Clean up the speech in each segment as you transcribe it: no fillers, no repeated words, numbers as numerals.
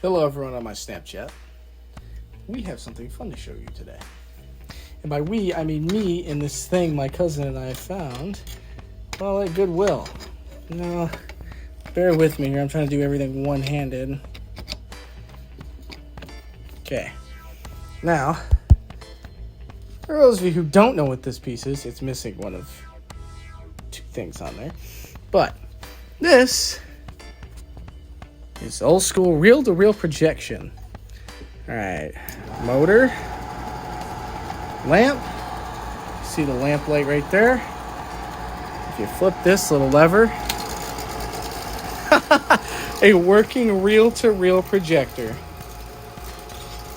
Hello everyone on my Snapchat. We have something fun to show you today. And by we, I mean me and this thing my cousin and I found, well, at Goodwill. Now, bear with me here, I'm trying to do everything one-handed. Okay. Now, for those of you who don't know what this piece is, it's missing one of two things on there. But this is old school reel-to-reel projection. Alright, motor, lamp, see the lamp light right there. If you flip this little lever, a working reel-to-reel projector.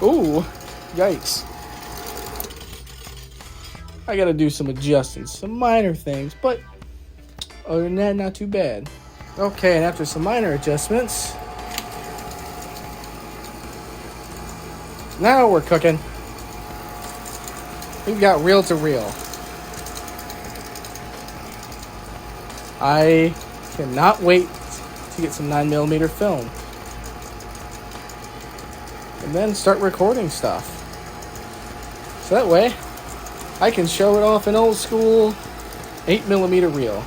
Ooh, yikes. I gotta do some adjustments, some minor things, but other than that, not too bad. Okay, and after some minor adjustments, now we're cooking. We've got reel-to-reel. I cannot wait to get some 9mm film. And then start recording stuff. So that way, I can show it off an old school 8mm reel.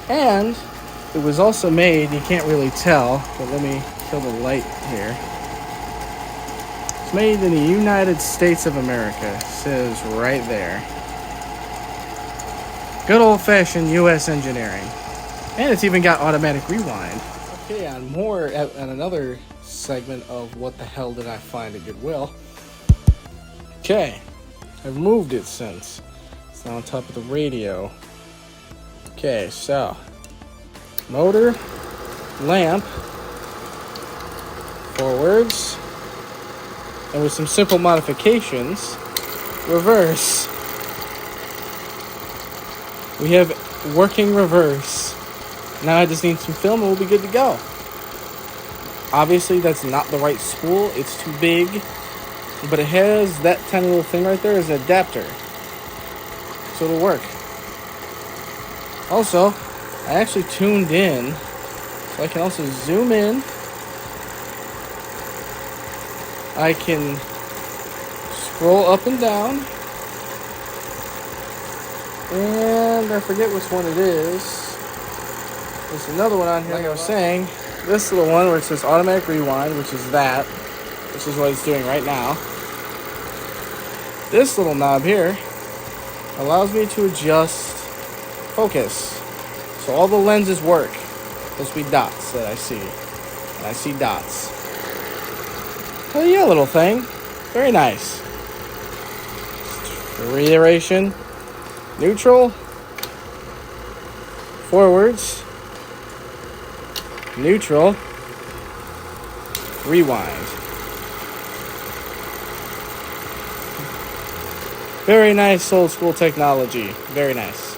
And it was also made, you can't really tell, but let me kill the light here. It's made in the United States of America. It says right there. Good old-fashioned U.S. engineering. And it's even got automatic rewind. Okay, on another segment of what the hell did I find at Goodwill. Okay, I've moved it since. It's now on top of the radio. Okay, so motor, lamp, forwards, and with some simple modifications, reverse. We have working reverse. Now I just need some film and we'll be good to go. Obviously that's not the right spool, it's too big, but it has that tiny little thing right there as an adapter. So it'll work. Also, I actually tuned in, so I can also zoom in. I can scroll up and down. And I forget which one it is. There's another one on here, like I was saying. This little one where it says automatic rewind, which is that. Which is what it's doing right now. This little knob here allows me to adjust focus. So all the lenses work. Those be dots that I see. And I see dots. Oh yeah, little thing. Very nice. Reiteration. Neutral. Forwards. Neutral. Rewind. Very nice old school technology. Very nice.